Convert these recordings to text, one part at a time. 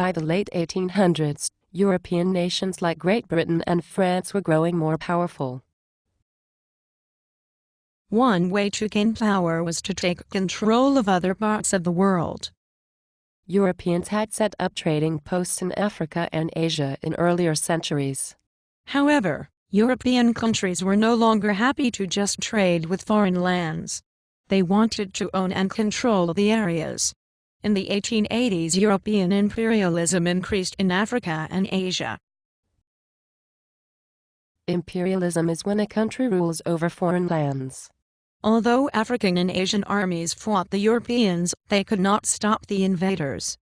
By the late 1800s, European nations like Great Britain and France were growing more powerful. One way to gain power was to take control of other parts of the world. Europeans had set up trading posts in Africa and Asia in earlier centuries. However, European countries were no longer happy to just trade with foreign lands. They wanted to own and control the areas. In the 1880s, European imperialism increased in Africa and Asia. Imperialism is when a country rules over foreign lands. Although African and Asian armies fought the Europeans, they could not stop the invaders.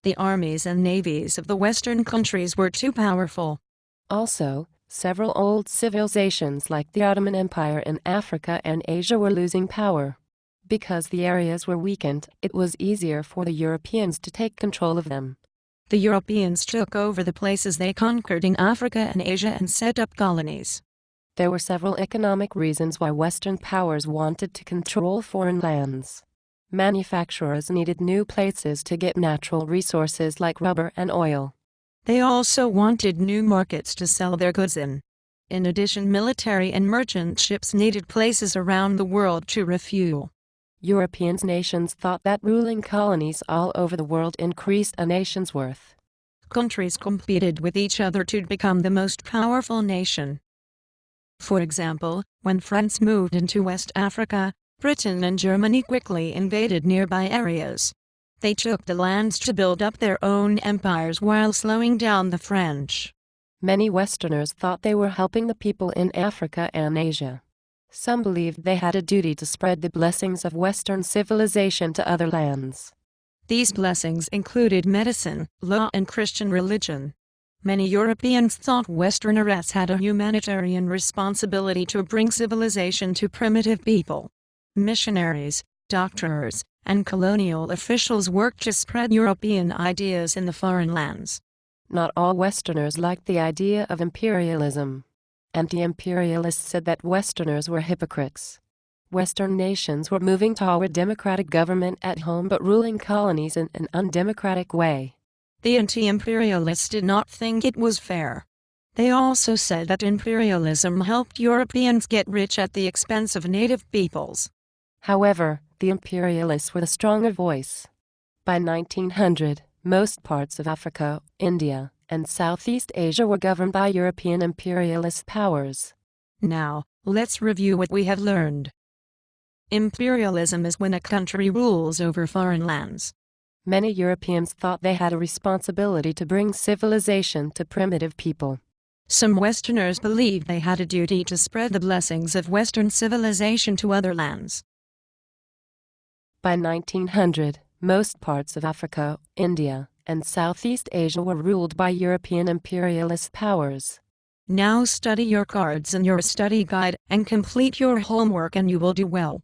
The armies and navies of the Western countries were too powerful. Also, several old civilizations like the Ottoman Empire in Africa and Asia were losing power. Because the areas were weakened, it was easier for the Europeans to take control of them. The Europeans took over the places they conquered in Africa and Asia and set up colonies. There were several economic reasons why Western powers wanted to control foreign lands. Manufacturers needed new places to get natural resources like rubber and oil. They also wanted new markets to sell their goods in. In addition, military and merchant ships needed places around the world to refuel. European nations thought that ruling colonies all over the world increased a nation's worth. Countries competed with each other to become the most powerful nation. For example, when France moved into West Africa, Britain and Germany quickly invaded nearby areas. They took the lands to build up their own empires while slowing down the French. Many Westerners thought they were helping the people in Africa and Asia. Some believed they had a duty to spread the blessings of Western civilization to other lands. These blessings included medicine, law, and Christian religion. Many Europeans thought Westerners had a humanitarian responsibility to bring civilization to primitive people. Missionaries, doctors, and colonial officials worked to spread European ideas in the foreign lands. Not all Westerners liked the idea of imperialism. Anti-imperialists said that Westerners were hypocrites. Western nations were moving toward democratic government at home but ruling colonies in an undemocratic way. The anti-imperialists did not think it was fair. They also said that imperialism helped Europeans get rich at the expense of native peoples. However, the imperialists were the stronger voice. By 1900, most parts of Africa, India, and Southeast Asia were governed by European imperialist powers. Now, let's review what we have learned. Imperialism is when a country rules over foreign lands. Many Europeans thought they had a responsibility to bring civilization to primitive people. Some Westerners believed they had a duty to spread the blessings of Western civilization to other lands. By 1900, most parts of Africa, India, and Southeast Asia were ruled by European imperialist powers. Now study your cards and your study guide and complete your homework and you will do well.